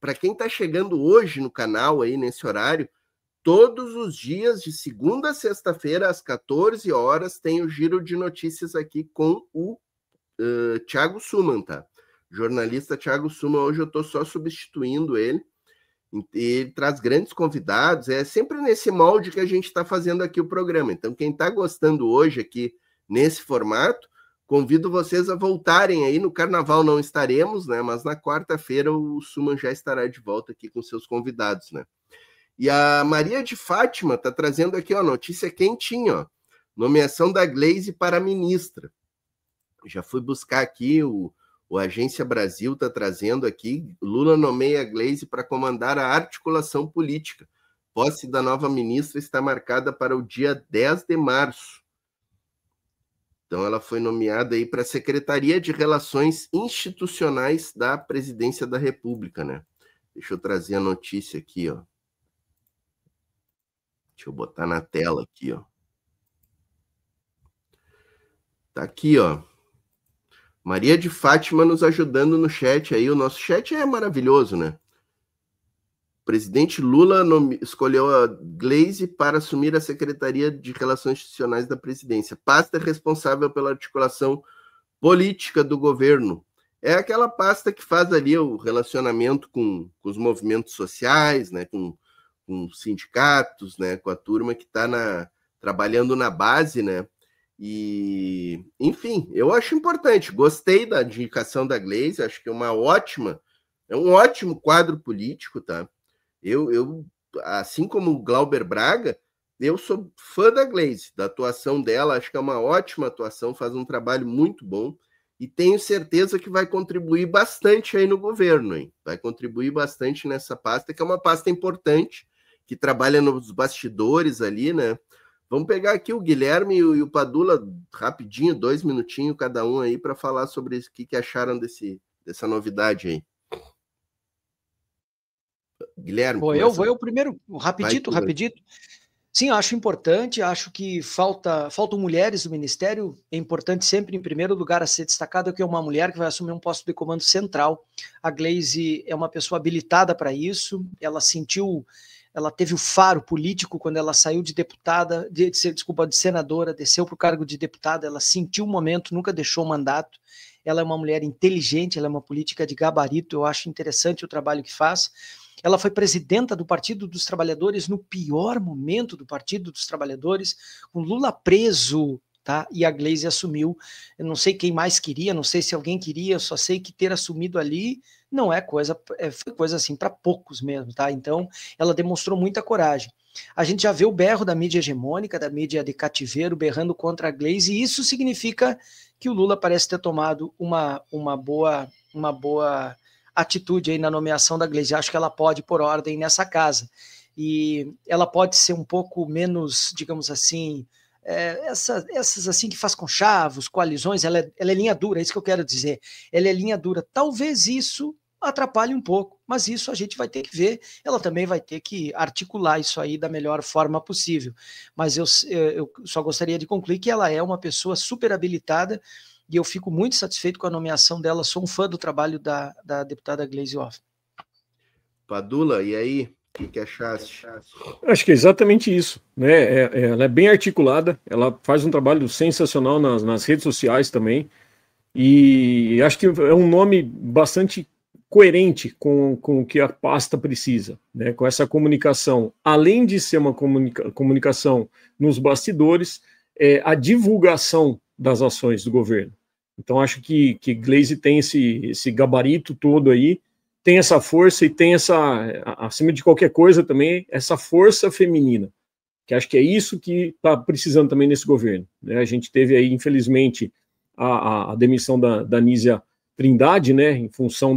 para quem está chegando hoje no canal aí nesse horário, todos os dias, de segunda a sexta-feira, às 14 horas, tem o Giro de Notícias aqui com o Thiago Suman, tá? Jornalista Thiago Suman, hoje eu estou só substituindo ele. Ele traz grandes convidados, é sempre nesse molde que a gente está fazendo aqui o programa. Então, quem está gostando hoje aqui nesse formato, convido vocês a voltarem aí. No Carnaval não estaremos, né? Mas na quarta-feira o Suman já estará de volta aqui com seus convidados, né? E a Maria de Fátima está trazendo aqui, ó, notícia quentinha, ó. Nomeação da Gleisi para ministra. Já fui buscar aqui, o Agência Brasil está trazendo aqui, Lula nomeia a Gleisi para comandar a articulação política. Posse da nova ministra está marcada para o dia 10 de março. Então, ela foi nomeada aí para a Secretaria de Relações Institucionais da Presidência da República, né? Deixa eu trazer a notícia aqui, ó. Deixa eu botar na tela aqui, ó. Tá aqui, ó. Maria de Fátima nos ajudando no chat aí. O nosso chat é maravilhoso, né? O presidente Lula escolheu a Gleisi para assumir a Secretaria de Relações Institucionais da Presidência. Pasta responsável pela articulação política do governo. É aquela pasta que faz ali o relacionamento com os movimentos sociais, né? Com sindicatos, né? Com a turma que está trabalhando na base, né? E, enfim, eu acho importante. Gostei da indicação da Gleisi, acho que é um ótimo quadro político, tá? Eu assim como o Glauber Braga, eu sou fã da Gleisi, da atuação dela, acho que é uma ótima atuação, faz um trabalho muito bom e tenho certeza que vai contribuir bastante aí no governo, hein? Vai contribuir bastante nessa pasta, que é uma pasta importante, que trabalha nos bastidores ali, né? Vamos pegar aqui o Guilherme e o Padula, rapidinho, 2 minutinhos cada um aí, para falar sobre o que acharam dessa novidade aí. Guilherme, vou eu primeiro, rapidito. Sim, acho importante, acho que faltam mulheres no Ministério, é importante sempre, em primeiro lugar, a ser destacado que é uma mulher que vai assumir um posto de comando central. A Gleisi é uma pessoa habilitada para isso, ela teve o faro político quando ela saiu de deputada, de senadora, desceu para o cargo de deputada, ela sentiu o momento, nunca deixou o mandato, ela é uma mulher inteligente, ela é uma política de gabarito, eu acho interessante o trabalho que faz. Ela foi presidenta do Partido dos Trabalhadores no pior momento do Partido dos Trabalhadores, com Lula preso, tá? E a Gleisi assumiu. Eu não sei quem mais queria, não sei se alguém queria, eu só sei que ter assumido ali não é coisa, foi coisa assim para poucos mesmo, tá? Então, ela demonstrou muita coragem. A gente já vê o berro da mídia hegemônica, da mídia de cativeiro, berrando contra a Gleisi, e isso significa que o Lula parece ter tomado uma boa atitude aí na nomeação da Gleisi. Acho que ela pode pôr ordem nessa casa. E ela pode ser um pouco menos, digamos assim, essas assim que faz conchavos, coalizões, ela é linha dura, é isso que eu quero dizer. Ela é linha dura. Talvez isso atrapalhe um pouco, mas isso a gente vai ter que ver. Ela também vai ter que articular isso aí da melhor forma possível. Mas eu só gostaria de concluir que ela é uma pessoa super habilitada e eu fico muito satisfeito com a nomeação dela, sou um fã do trabalho da deputada Gleisi Hoffmann. Padula, e aí? O que achaste? Acho que é exatamente isso, né? Ela é bem articulada, ela faz um trabalho sensacional nas redes sociais também, e acho que é um nome bastante coerente com o que a pasta precisa, né? Com essa comunicação, além de ser uma comunicação nos bastidores, a divulgação das ações do governo. Então acho que Gleisi tem esse gabarito todo aí, tem essa força e tem acima de qualquer coisa também, essa força feminina, que acho que é isso que está precisando também nesse governo, né? A gente teve aí, infelizmente, a demissão da Nízia Trindade, né, em função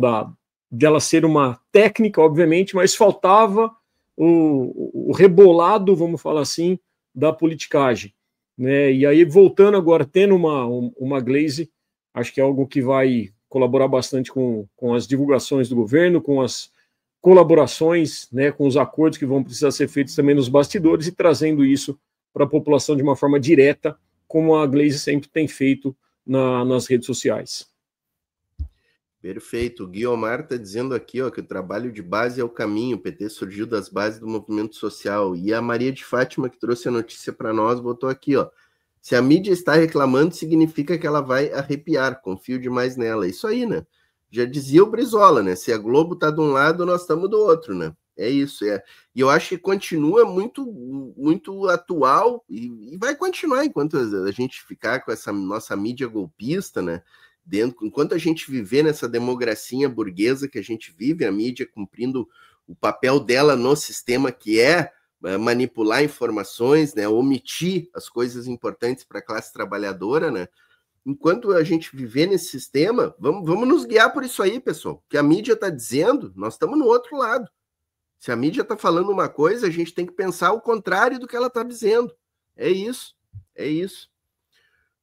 dela ser uma técnica, obviamente, mas faltava o rebolado, vamos falar assim, da politicagem, né? E aí, voltando agora, tendo uma Gleisi, acho que é algo que vai colaborar bastante com as divulgações do governo, com as colaborações, né, com os acordos que vão precisar ser feitos também nos bastidores e trazendo isso para a população de uma forma direta, como a Gleisi sempre tem feito nas redes sociais. Perfeito. O Guiomar está dizendo aqui, ó, que o trabalho de base é o caminho. O PT surgiu das bases do movimento social. E a Maria de Fátima, que trouxe a notícia para nós, botou aqui, ó. Se a mídia está reclamando, significa que ela vai arrepiar. Confio demais nela. Isso aí, né? Já dizia o Brizola, né? Se a Globo está de um lado, nós estamos do outro, né? É isso. E eu acho que continua muito atual e vai continuar enquanto a gente ficar com essa nossa mídia golpista, né? Enquanto a gente viver nessa democracia burguesa que a gente vive, a mídia cumprindo o papel dela no sistema, que é manipular informações, né, omitir as coisas importantes para a classe trabalhadora, né? Enquanto a gente viver nesse sistema, vamos nos guiar por isso aí, pessoal. O que a mídia está dizendo, nós estamos no outro lado. Se a mídia está falando uma coisa, a gente tem que pensar o contrário do que ela está dizendo. É isso, é isso.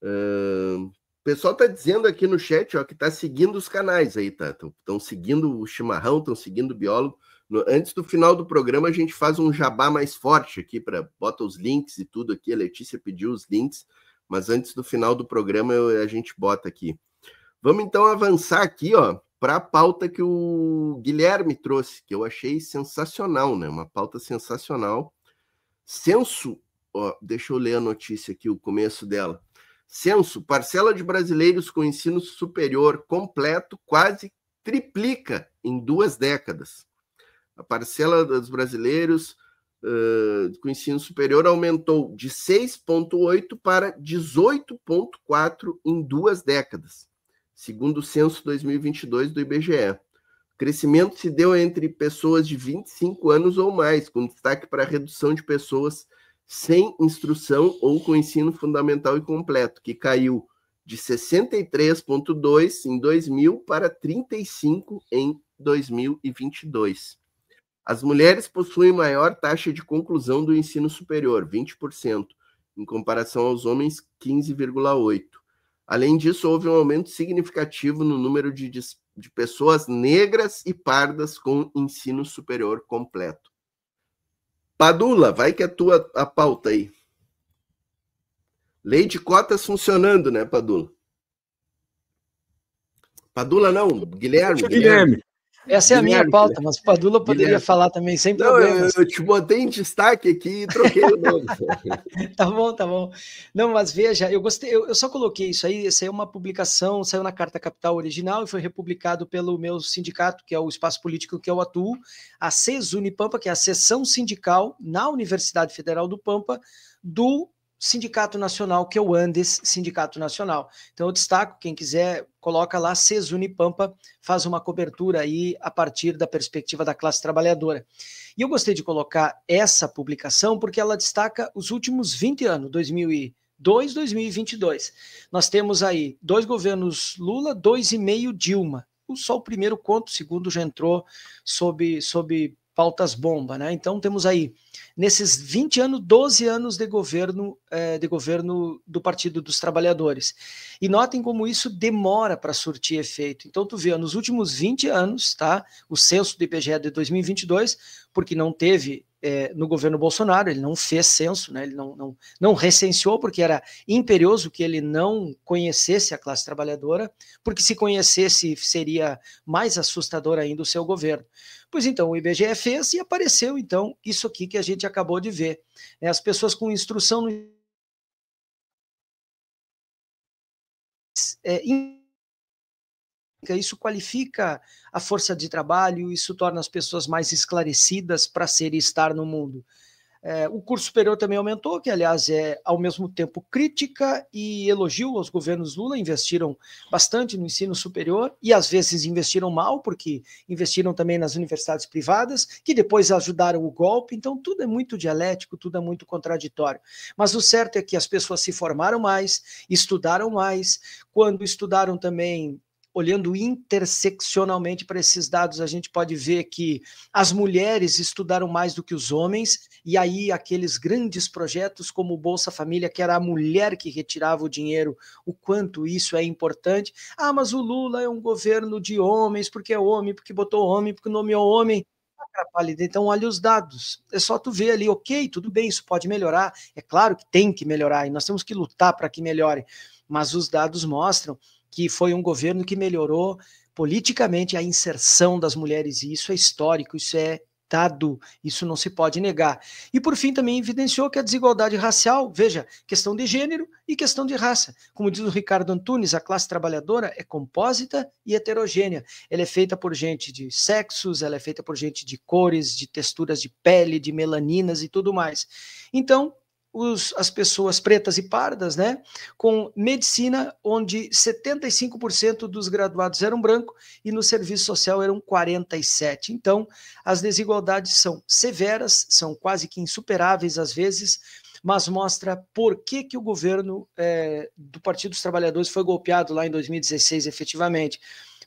O pessoal está dizendo aqui no chat, ó, que está seguindo os canais aí, tá? Estão seguindo o Chimarrão, estão seguindo o Biólogo. Antes do final do programa, a gente faz um jabá mais forte aqui, bota os links e tudo aqui. A Letícia pediu os links, mas antes do final do programa a gente bota aqui. Vamos então avançar aqui, ó, para a pauta que o Guilherme trouxe, que eu achei sensacional, né? Uma pauta sensacional. Censo, ó, deixa eu ler a notícia aqui, o começo dela. Censo, parcela de brasileiros com ensino superior completo quase triplica em 2 décadas. A parcela dos brasileiros com ensino superior aumentou de 6,8% para 18,4% em 2 décadas, segundo o censo 2022 do IBGE. O crescimento se deu entre pessoas de 25 anos ou mais, com destaque para a redução de pessoas sem instrução ou com ensino fundamental e completo, que caiu de 63,2% em 2000 para 35% em 2022. As mulheres possuem maior taxa de conclusão do ensino superior, 20%, em comparação aos homens, 15,8%. Além disso, houve um aumento significativo no número de pessoas negras e pardas com ensino superior completo. Padula, vai que é a pauta aí. Lei de cotas funcionando, né, Padula? Padula não, Guilherme. Essa é a minha pauta, mas o Padula poderia falar também, sem problemas. Eu te botei em destaque aqui e troquei o nome. Tá bom. Não, mas veja, eu gostei, eu só coloquei isso aí, essa é uma publicação, saiu na Carta Capital original e foi republicado pelo meu sindicato, que é o espaço político que eu atuo, a CESUNI-Pampa, que é a seção sindical na Universidade Federal do Pampa, do Sindicato Nacional, que é o Andes Sindicato Nacional. Então eu destaco, quem quiser, coloca lá, CESUNI-Pampa, faz uma cobertura aí a partir da perspectiva da classe trabalhadora. E eu gostei de colocar essa publicação porque ela destaca os últimos 20 anos, 2002, 2022. Nós temos aí 2 governos Lula, 2,5 Dilma. Só o primeiro conto, o segundo já entrou sob pautas bomba, né? Então temos aí, nesses 20 anos, 12 anos de governo do Partido dos Trabalhadores. E notem como isso demora para surtir efeito. Então tu vê, nos últimos 20 anos, tá? O censo do IBGE de 2022, porque não teve no governo Bolsonaro, ele não fez censo, né? Ele não recenseou, porque era imperioso que ele não conhecesse a classe trabalhadora, porque se conhecesse seria mais assustador ainda o seu governo. Pois então, o IBGE fez e apareceu, então, isso aqui que a gente acabou de ver. As pessoas com instrução isso qualifica a força de trabalho, isso torna as pessoas mais esclarecidas para ser e estar no mundo. O curso superior também aumentou, que aliás é ao mesmo tempo crítica e elogio aos governos Lula, investiram bastante no ensino superior e às vezes investiram mal, porque investiram também nas universidades privadas, que depois ajudaram o golpe, então tudo é muito dialético, tudo é muito contraditório. Mas o certo é que as pessoas se formaram mais, estudaram mais, quando estudaram também, olhando interseccionalmente para esses dados, a gente pode ver que as mulheres estudaram mais do que os homens, e aí aqueles grandes projetos como o Bolsa Família, que era a mulher que retirava o dinheiro, o quanto isso é importante. Ah, mas o Lula é um governo de homens, porque é homem, porque botou homem, porque nomeou homem. Então, olha os dados. É só tu ver ali, ok, tudo bem, isso pode melhorar. É claro que tem que melhorar, e nós temos que lutar para que melhore. Mas os dados mostram que foi um governo que melhorou politicamente a inserção das mulheres, e isso é histórico, isso é dado, isso não se pode negar. E por fim também evidenciou que a desigualdade racial, veja, questão de gênero e questão de raça. Como diz o Ricardo Antunes, a classe trabalhadora é compósita e heterogênea. Ela é feita por gente de sexos, ela é feita por gente de cores, de texturas de pele, de melaninas e tudo mais. Então, as pessoas pretas e pardas, né, com medicina, onde 75% dos graduados eram brancos e no serviço social eram 47%. Então, as desigualdades são severas, são quase que insuperáveis às vezes, mas mostra por que o governo do Partido dos Trabalhadores foi golpeado lá em 2016, efetivamente,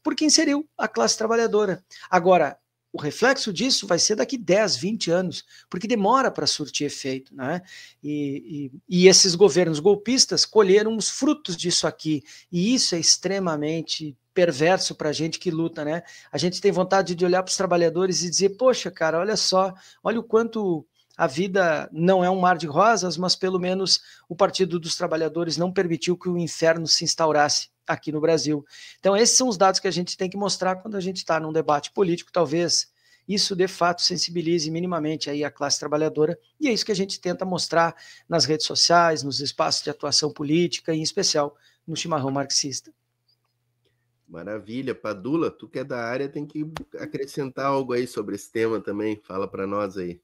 porque inseriu a classe trabalhadora. Agora, o reflexo disso vai ser daqui 10, 20 anos, porque demora para surtir efeito, né? E esses governos golpistas colheram os frutos disso aqui, e isso é extremamente perverso para a gente que luta, né? A gente tem vontade de olhar para os trabalhadores e dizer, poxa, cara, olha só, olha o quanto a vida não é um mar de rosas, mas pelo menos o Partido dos Trabalhadores não permitiu que o inferno se instaurasse aqui no Brasil. Então esses são os dados que a gente tem que mostrar quando a gente está num debate político, talvez isso de fato sensibilize minimamente aí a classe trabalhadora, e é isso que a gente tenta mostrar nas redes sociais, nos espaços de atuação política, e em especial no Chimarrão Marxista. Maravilha. Padula, tu que é da área tem que acrescentar algo aí sobre esse tema também, fala para nós aí.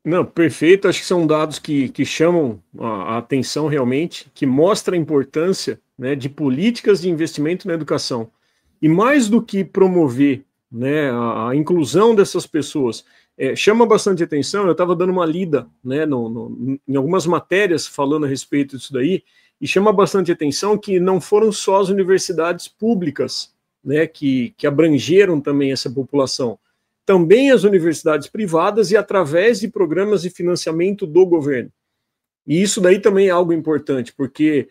Não, perfeito, acho que são dados que chamam a atenção realmente, que mostra a importância, né, de políticas de investimento na educação. E mais do que promover, né, a inclusão dessas pessoas, chama bastante atenção. Eu estava dando uma lida, né, em algumas matérias falando a respeito disso daí, e chama bastante atenção que não foram só as universidades públicas, né, que abrangeram também essa população. Também as universidades privadas e através de programas de financiamento do governo. E isso daí também é algo importante, porque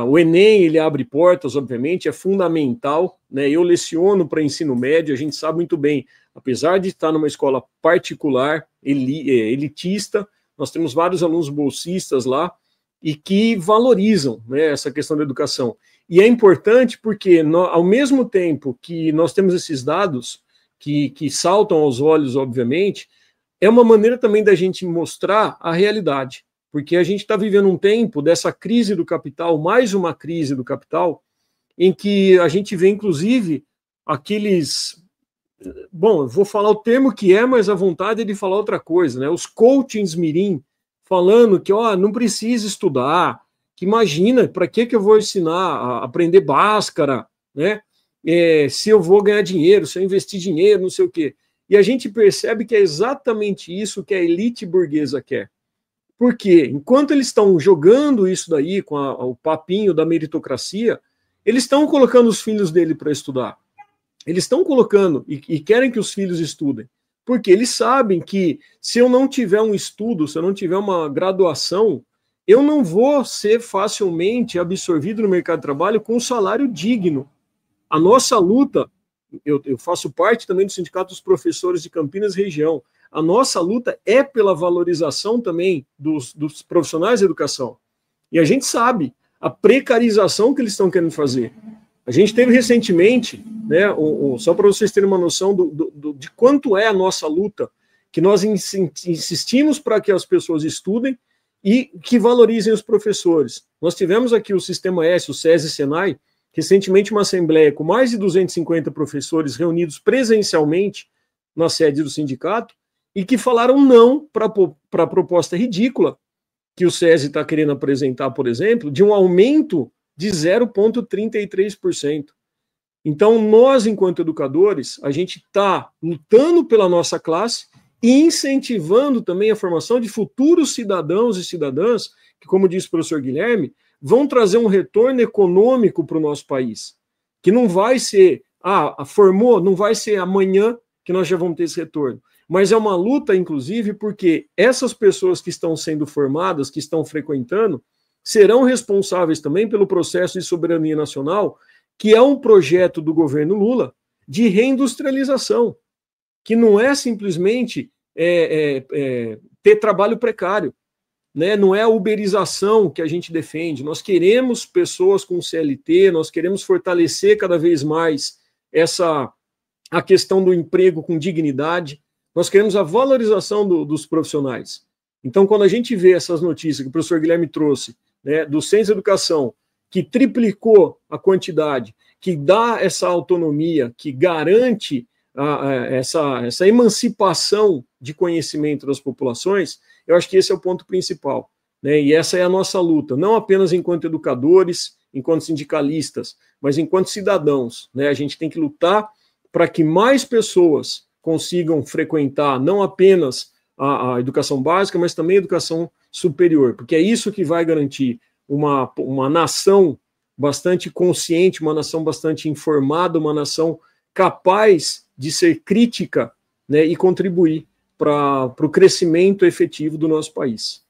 o Enem, ele abre portas, obviamente, é fundamental, né? Eu leciono para ensino médio, a gente sabe muito bem, apesar de estar numa escola particular, elitista, nós temos vários alunos bolsistas lá, e que valorizam, né, essa questão da educação. E é importante porque, ao mesmo tempo que nós temos esses dados, que saltam aos olhos, obviamente, é uma maneira também da gente mostrar a realidade, porque a gente está vivendo um tempo dessa crise do capital, mais uma crise do capital, em que a gente vê, inclusive, aqueles... Bom, eu vou falar o termo que é, mas a vontade é de falar outra coisa, né? Os coachings mirim, falando que, não precisa estudar, que imagina, para que eu vou ensinar a aprender Bhaskara, né? Se eu vou ganhar dinheiro, se eu investir dinheiro, não sei o quê. E a gente percebe que é exatamente isso que a elite burguesa quer. Por quê? Enquanto eles estão jogando isso daí com o papinho da meritocracia, eles estão colocando os filhos dele para estudar. Eles estão colocando e querem que os filhos estudem. Porque eles sabem que se eu não tiver um estudo, se eu não tiver uma graduação, eu não vou ser facilmente absorvido no mercado de trabalho com um salário digno. A nossa luta, eu faço parte também do Sindicato dos Professores de Campinas região, a nossa luta é pela valorização também dos profissionais de educação. E a gente sabe a precarização que eles estão querendo fazer. A gente teve recentemente, né, só para vocês terem uma noção de quanto é a nossa luta, que nós insistimos para que as pessoas estudem e que valorizem os professores. Nós tivemos aqui o Sistema S, o SESI e Senai, recentemente uma assembleia com mais de 250 professores reunidos presencialmente na sede do sindicato e que falaram não para a proposta ridícula que o SESI está querendo apresentar, por exemplo, de um aumento de 0,33%. Então, nós, enquanto educadores, a gente está lutando pela nossa classe e incentivando também a formação de futuros cidadãos e cidadãs que, como disse o professor Guilherme, vão trazer um retorno econômico para o nosso país, que não vai ser, formou, não vai ser amanhã que nós já vamos ter esse retorno, mas é uma luta, inclusive, porque essas pessoas que estão sendo formadas, que estão frequentando, serão responsáveis também pelo processo de soberania nacional, que é um projeto do governo Lula de reindustrialização, que não é simplesmente ter trabalho precário, né? Não é a uberização que a gente defende. Nós queremos pessoas com CLT, nós queremos fortalecer cada vez mais a questão do emprego com dignidade, nós queremos a valorização dos profissionais. Então, quando a gente vê essas notícias que o professor Guilherme trouxe, né, do Ciência e Educação, que triplicou a quantidade, que dá essa autonomia, que garante essa emancipação de conhecimento das populações, eu acho que esse é o ponto principal, né? E essa é a nossa luta, não apenas enquanto educadores, enquanto sindicalistas, mas enquanto cidadãos, né? A gente tem que lutar para que mais pessoas consigam frequentar não apenas a educação básica, mas também a educação superior, porque é isso que vai garantir uma nação bastante consciente, uma nação bastante informada, uma nação capaz de ser crítica, né, e contribuir para o crescimento efetivo do nosso país.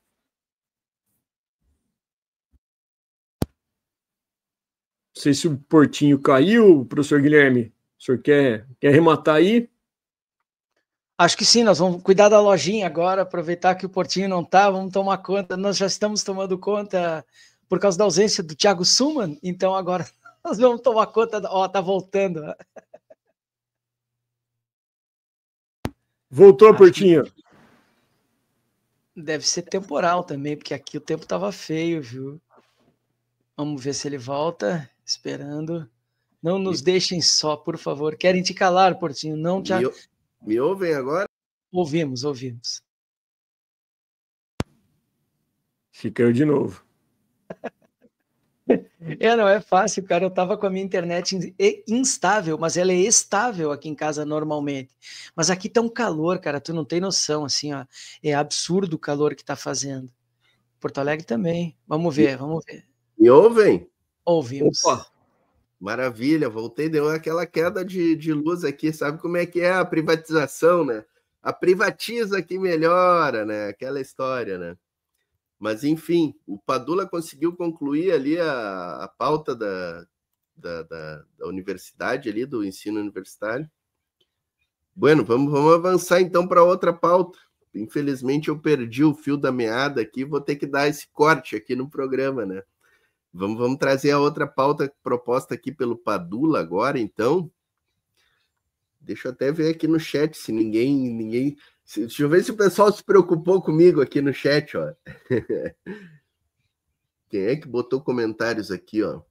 Não sei se o Portinho caiu, professor Guilherme. O senhor quer arrematar aí? Acho que sim, nós vamos cuidar da lojinha agora, aproveitar que o Portinho não está, vamos tomar conta. Nós já estamos tomando conta por causa da ausência do Thiago Suman, então agora nós vamos tomar conta. Ó, tá voltando. Voltou, Portinho. Deve ser temporal também, porque aqui o tempo estava feio, viu? Vamos ver se ele volta, esperando. Não nos deixem só, por favor. Querem te calar, Portinho? Não te... Me ouvem agora? Ouvimos. Fica eu de novo. Não é fácil, cara. Eu tava com a minha internet instável, mas ela é estável aqui em casa normalmente. Mas aqui tá um calor, cara, tu não tem noção, assim, ó. É absurdo o calor que tá fazendo. Porto Alegre também. Vamos ver. Me ouvem? Ouvimos. Opa! Maravilha, voltei, deu aquela queda de luz aqui, sabe como é que é a privatização, né? A privatiza que melhora, né? Aquela história, né? Mas, enfim, o Padula conseguiu concluir ali a pauta da universidade, ali, do ensino universitário. Bueno, vamos avançar então para outra pauta. Infelizmente, eu perdi o fio da meada aqui, vou ter que dar esse corte aqui no programa, né? Vamos trazer a outra pauta proposta aqui pelo Padula agora, então. Deixa eu até ver aqui no chat se ninguém... Deixa eu ver se o pessoal se preocupou comigo aqui no chat, ó. Quem é que botou comentários aqui, ó?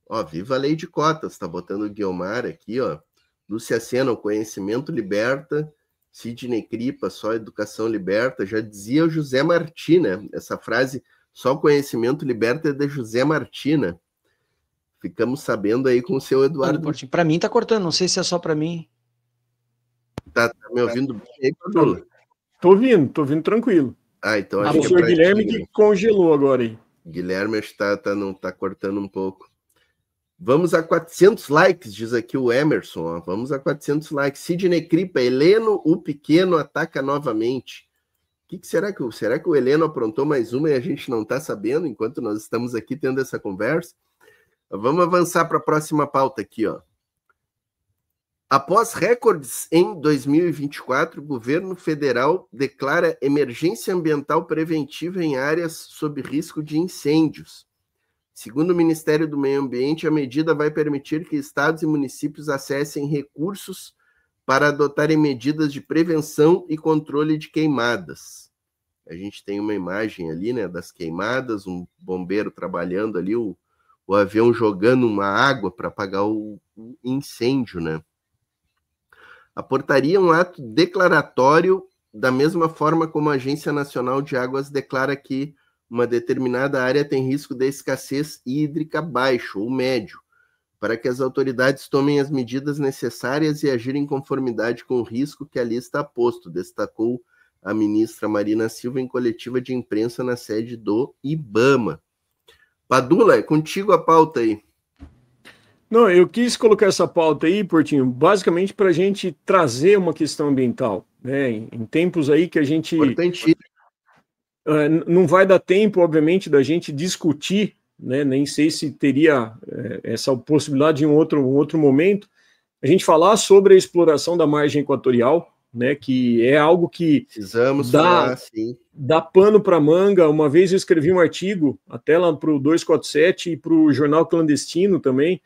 Ó, viva a lei de cotas, tá botando o Guiomar aqui, ó. Lúcia Sena, o conhecimento liberta. Sidney Cripa, só educação liberta. Já dizia o José Martí, né? Essa frase, só o conhecimento liberta, é de José Martí, né? Ficamos sabendo aí com o seu Eduardo. Para mim tá cortando, não sei se é só para mim. Tá me ouvindo bem aí, Padula? Tô ouvindo tranquilo. Ah, então acho que é pra Guilherme que congelou agora aí. Guilherme tá cortando um pouco. Vamos a 400 likes, diz aqui o Emerson. Ó. Vamos a 400 likes. Sidney Cripa, Heleno, o pequeno, ataca novamente. Será que o Heleno aprontou mais uma e a gente não está sabendo enquanto nós estamos aqui tendo essa conversa? Vamos avançar para a próxima pauta aqui, ó. Após recordes em 2024, o governo federal declara emergência ambiental preventiva em áreas sob risco de incêndios. Segundo o Ministério do Meio Ambiente, a medida vai permitir que estados e municípios acessem recursos para adotarem medidas de prevenção e controle de queimadas. A gente tem uma imagem ali, né, das queimadas, um bombeiro trabalhando ali, o avião jogando uma água para apagar o incêndio, né? A portaria é um ato declaratório, da mesma forma como a Agência Nacional de Águas declara que uma determinada área tem risco de escassez hídrica baixo ou médio, para que as autoridades tomem as medidas necessárias e agirem em conformidade com o risco que ali está posto, destacou a ministra Marina Silva em coletiva de imprensa na sede do IBAMA. Padula, é contigo a pauta aí. Não, eu quis colocar essa pauta aí, Portinho, basicamente para a gente trazer uma questão ambiental, né? Em tempos aí que a gente... Importante. Não vai dar tempo, obviamente, da gente discutir, né? Nem sei se teria essa possibilidade em um outro momento, a gente falar sobre a exploração da margem equatorial, né? Que é algo que dá pano para manga. Uma vez eu escrevi um artigo, até lá para o 247 e para o Jornal Clandestino também,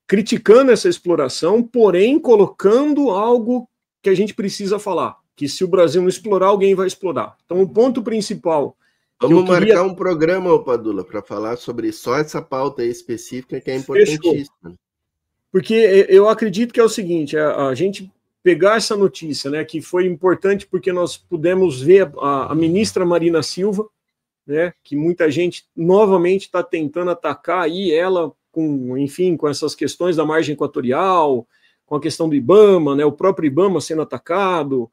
criticando essa exploração, porém colocando algo que a gente precisa falar, que se o Brasil não explorar, alguém vai explorar. Então, o ponto principal... Vamos marcar um programa, Padula, para falar sobre só essa pauta aí específica, que é importantíssima. Fechou. Porque eu acredito que é o seguinte, a gente pegar essa notícia, né, que foi importante porque nós pudemos ver a ministra Marina Silva, né, que muita gente novamente está tentando atacar aí ela com, enfim, com essas questões da margem equatorial, com a questão do IBAMA, né, o próprio IBAMA sendo atacado,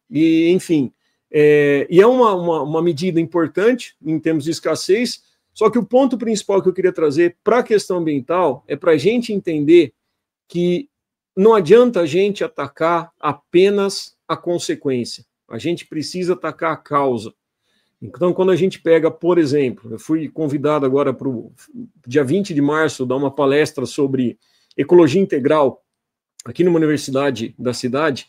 e enfim, e é uma medida importante em termos de escassez, só que o ponto principal que eu queria trazer para a questão ambiental é para a gente entender que não adianta a gente atacar apenas a consequência, a gente precisa atacar a causa. Então, quando a gente pega, por exemplo, eu fui convidado agora para o dia 20 de março dar uma palestra sobre ecologia integral aqui numa universidade da cidade,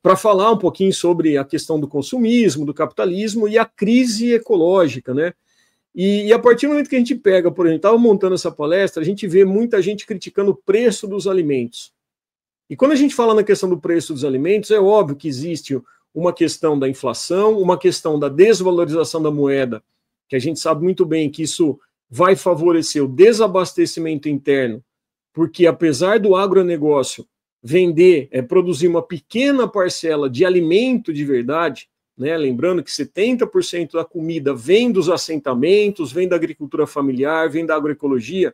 para falar um pouquinho sobre a questão do consumismo, do capitalismo e a crise ecológica, né? E a partir do momento que a gente pega, por exemplo, estava montando essa palestra, a gente vê muita gente criticando o preço dos alimentos. E quando a gente fala na questão do preço dos alimentos, é óbvio que existe uma questão da inflação, uma questão da desvalorização da moeda, que a gente sabe muito bem que isso vai favorecer o desabastecimento interno, porque apesar do agronegócio vender, produzir uma pequena parcela de alimento de verdade, né, lembrando que 70% da comida vem dos assentamentos, vem da agricultura familiar, vem da agroecologia,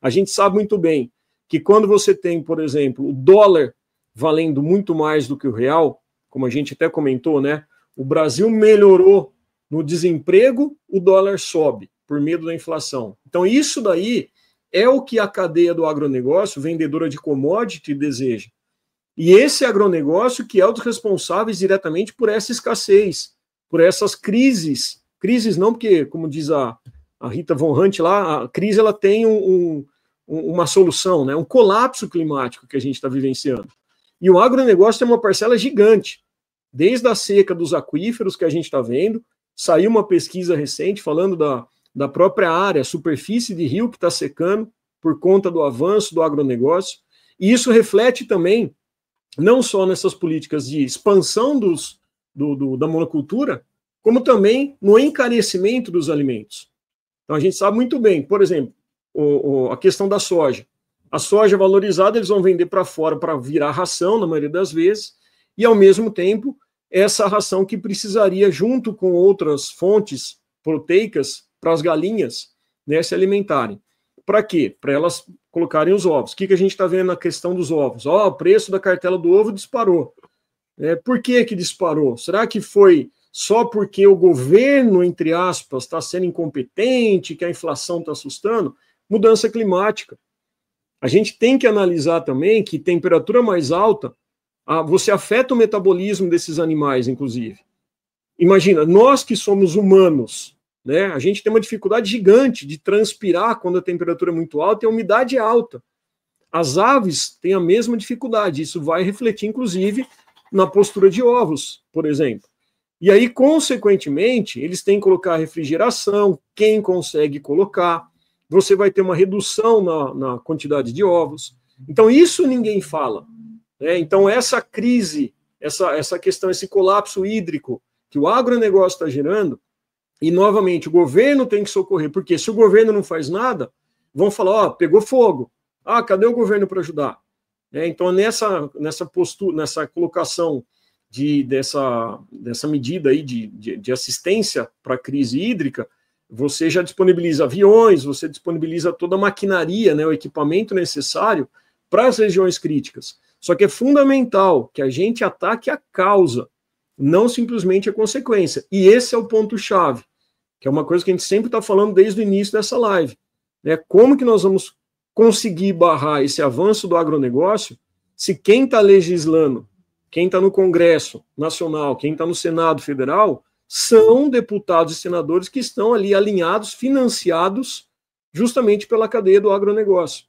a gente sabe muito bem que quando você tem, por exemplo, o dólar valendo muito mais do que o real, como a gente até comentou, né, o Brasil melhorou no desemprego, o dólar sobe por medo da inflação. Então isso daí é o que a cadeia do agronegócio, vendedora de commodity, deseja. E esse agronegócio que é um dos responsáveis diretamente por essa escassez, por essas crises. Crises não, porque, como diz a Rita Von Hunt lá, a crise ela tem uma solução, né? Um colapso climático que a gente está vivenciando. E o agronegócio tem uma parcela gigante. Desde a seca dos aquíferos que a gente está vendo, saiu uma pesquisa recente falando da própria área, superfície de rio que está secando por conta do avanço do agronegócio. E isso reflete também não só nessas políticas de expansão da monocultura, como também no encarecimento dos alimentos. Então a gente sabe muito bem, por exemplo, a questão da soja. A soja valorizada eles vão vender para fora para virar ração, na maioria das vezes, e ao mesmo tempo, essa ração que precisaria, junto com outras fontes proteicas, para as galinhas, né, se alimentarem. Para quê? Para elas colocarem os ovos. O que a gente está vendo na questão dos ovos? O preço da cartela do ovo disparou. Por que disparou? Será que foi só porque o governo, entre aspas, está sendo incompetente, que a inflação está assustando? Mudança climática. A gente tem que analisar também que temperatura mais alta, você afeta o metabolismo desses animais, inclusive. Imagina, nós que somos humanos, né, a gente tem uma dificuldade gigante de transpirar quando a temperatura é muito alta e a umidade é alta. As aves têm a mesma dificuldade, isso vai refletir, inclusive, na postura de ovos, por exemplo. E aí, consequentemente, eles têm que colocar refrigeração, quem consegue colocar, você vai ter uma redução na quantidade de ovos. Então, isso ninguém fala. Né? Então, essa crise, essa questão, esse colapso hídrico que o agronegócio está gerando, e, novamente, o governo tem que socorrer, porque se o governo não faz nada, vão falar, pegou fogo. Cadê o governo para ajudar? Então, nessa postura, nessa colocação dessa medida aí de assistência para a crise hídrica, você já disponibiliza aviões, você disponibiliza toda a maquinaria, né, o equipamento necessário para as regiões críticas. Só que é fundamental que a gente ataque a causa, não simplesmente a consequência. E esse é o ponto-chave, que é uma coisa que a gente sempre está falando desde o início dessa live. Né? Como que nós vamos conseguir barrar esse avanço do agronegócio se quem está legislando, quem está no Congresso Nacional, quem está no Senado Federal, são deputados e senadores que estão ali alinhados, financiados justamente pela cadeia do agronegócio.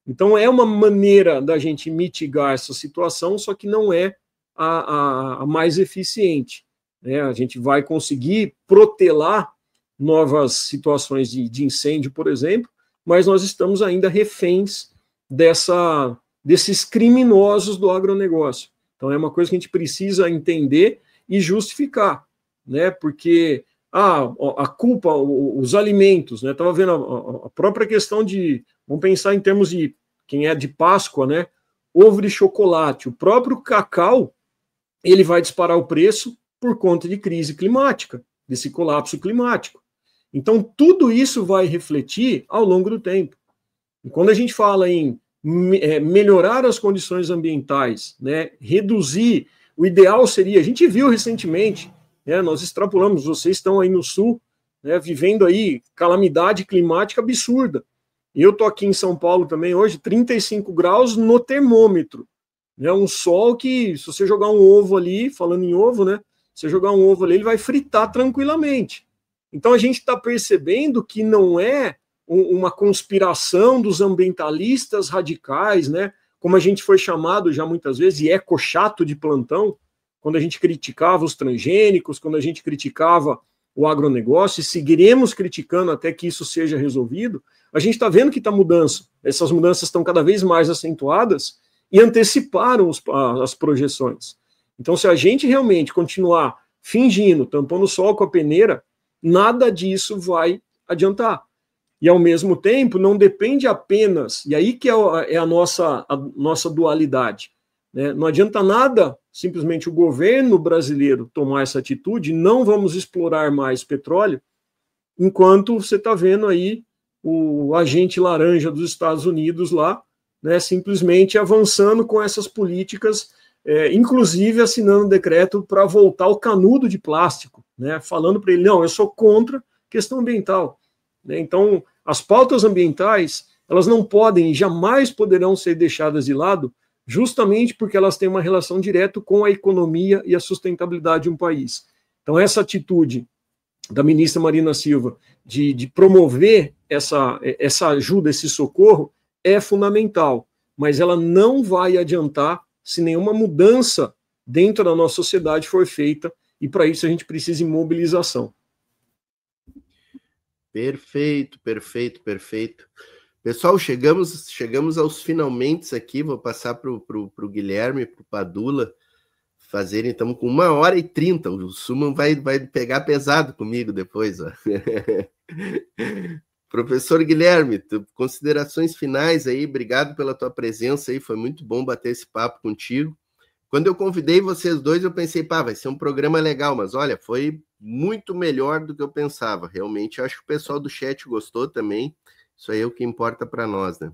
Então é uma maneira da gente mitigar essa situação, só que não é a mais eficiente. Né? A gente vai conseguir protelar novas situações de incêndio, por exemplo, mas nós estamos ainda reféns desses criminosos do agronegócio. Então é uma coisa que a gente precisa entender e justificar, né? Porque a culpa, os alimentos, né? Estava vendo a própria questão de, vamos pensar em termos de quem é de Páscoa, né? Ovo de chocolate, o próprio cacau, ele vai disparar o preço por conta de crise climática, desse colapso climático. Então, tudo isso vai refletir ao longo do tempo. E quando a gente fala em melhorar as condições ambientais, né, reduzir, o ideal seria, a gente viu recentemente, né, nós extrapolamos, vocês estão aí no sul, né, vivendo aí calamidade climática absurda. Eu estou aqui em São Paulo também hoje, 35 graus no termômetro. É um sol que, se você jogar um ovo ali, falando em ovo, né, se você jogar um ovo ali, ele vai fritar tranquilamente. Então a gente está percebendo que não é uma conspiração dos ambientalistas radicais, né? Como a gente foi chamado já muitas vezes, e ecochato de plantão, quando a gente criticava os transgênicos, quando a gente criticava o agronegócio, e seguiremos criticando até que isso seja resolvido, a gente está vendo que está mudança. Essas mudanças estão cada vez mais acentuadas e anteciparam as projeções. Então, se a gente realmente continuar fingindo, tampando o sol com a peneira, nada disso vai adiantar. E, ao mesmo tempo, não depende apenas, e aí que é a nossa dualidade, né? Não adianta nada simplesmente o governo brasileiro tomar essa atitude, não vamos explorar mais petróleo, enquanto você está vendo aí o agente laranja dos Estados Unidos lá, né, simplesmente avançando com essas políticas, inclusive assinando um decreto para voltar ao canudo de plástico, né, falando para ele, não, eu sou contra questão ambiental. Né, então, as pautas ambientais, elas não podem e jamais poderão ser deixadas de lado, justamente porque elas têm uma relação direta com a economia e a sustentabilidade de um país. Então, essa atitude da ministra Marina Silva de promover essa ajuda, esse socorro, é fundamental, mas ela não vai adiantar se nenhuma mudança dentro da nossa sociedade for feita, e para isso a gente precisa de mobilização. Perfeito, perfeito, perfeito. Pessoal, chegamos aos finalmente aqui, vou passar para o Guilherme, para o Padula, fazerem, estamos com 1h30, o Suman vai pegar pesado comigo depois. Ó. Professor Guilherme, considerações finais aí, obrigado pela tua presença aí, foi muito bom bater esse papo contigo. Quando eu convidei vocês dois, eu pensei, vai ser um programa legal, mas olha, foi muito melhor do que eu pensava, realmente. Eu acho que o pessoal do chat gostou também, isso aí é o que importa para nós, né?